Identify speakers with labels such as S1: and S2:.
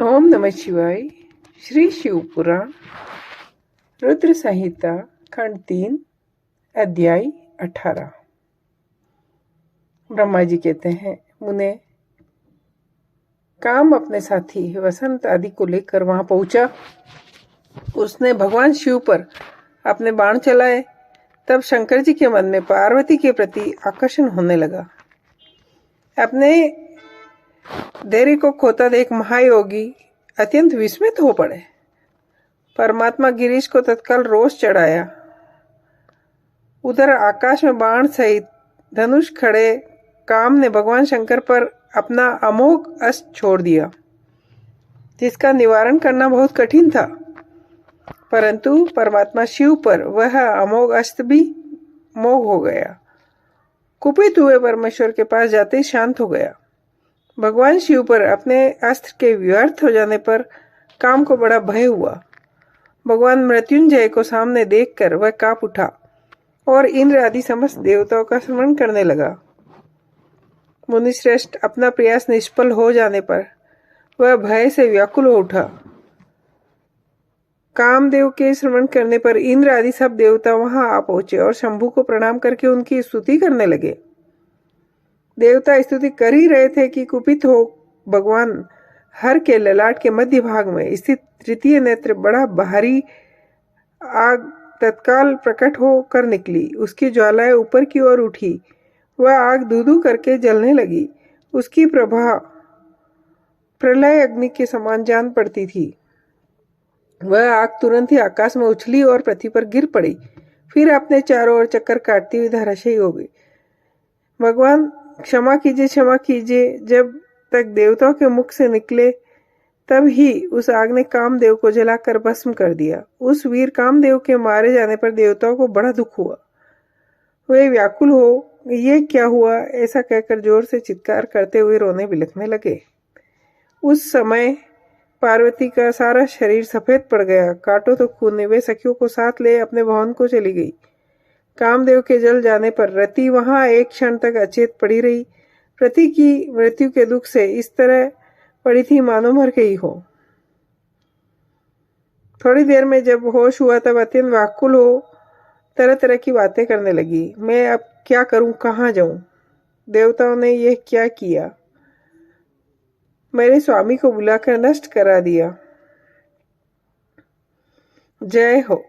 S1: ओम नमः शिवाय। श्री शिव पुराण रुद्र संहिता खंड 3 अध्याय 18। ब्रह्मा जी कहते हैं, मुने, काम अपने साथी वसंत आदि को लेकर वहां पहुंचा। उसने भगवान शिव पर अपने बाण चलाए। तब शंकर जी के मन में पार्वती के प्रति आकर्षण होने लगा। अपने धैर्य को खोता देख महायोगी अत्यंत विस्मित हो पड़े। परमात्मा गिरीश को तत्काल रोष चढ़ाया। उधर आकाश में बाण सहित धनुष खड़े काम ने भगवान शंकर पर अपना अमोघ अस्त्र छोड़ दिया, जिसका निवारण करना बहुत कठिन था। परंतु परमात्मा शिव पर वह अमोघ अस्त्र भी मोह हो गया। कुपित हुए परमेश्वर के पास जाते ही शांत हो गया। भगवान शिव पर अपने अस्त्र के व्यर्थ हो जाने पर काम को बड़ा भय हुआ। भगवान मृत्युंजय को सामने देखकर वह कांप उठा और इंद्र आदि समस्त देवताओं का स्मरण करने लगा। मुनिश्रेष्ठ अपना प्रयास निष्फल हो जाने पर वह भय से व्याकुल हो उठा। कामदेव के स्मरण करने पर इंद्र आदि सब देवता वहां आ पहुंचे और शंभु को प्रणाम करके उनकी स्तुति करने लगे। देवता स्तुति कर ही रहे थे कि कुपित हो भगवान हर के ललाट के मध्य भाग में स्थित तृतीय नेत्र बड़ा भारी आग तत्काल प्रकट होकर निकली। उसकी ज्वालाएं ऊपर की ओर उठी। वह आग धू करके जलने लगी। उसकी प्रभा प्रलय अग्नि के समान जान पड़ती थी। वह आग तुरंत ही आकाश में उछली और पृथ्वी पर गिर पड़ी। फिर अपने चारों ओर चक्कर काटती हुई धराशायी हो गई। भगवान क्षमा कीजिए, क्षमा कीजिए जब तक देवताओं के मुख से निकले, तब ही उस आग ने कामदेव को जलाकर भस्म कर दिया। उस वीर कामदेव के मारे जाने पर देवताओं को बड़ा दुख हुआ। वे व्याकुल हो ये क्या हुआ ऐसा कहकर जोर से चित्कार करते हुए रोने बिलखने लगे। उस समय पार्वती का सारा शरीर सफेद पड़ गया। काटो तो खून। वे सखियों को साथ ले अपने भवन को चली गई। कामदेव के जल जाने पर रति वहां एक क्षण तक अचेत पड़ी रही। रति की मृत्यु के दुख से इस तरह पड़ी थी मानो मर गई हो। थोड़ी देर में जब होश हुआ तब अत्यंत व्याकुल हो तरह तरह की बातें करने लगी। मैं अब क्या करूं, कहां जाऊं? देवताओं ने यह क्या किया? मेरे स्वामी को बुलाकर नष्ट करा दिया। जय हो।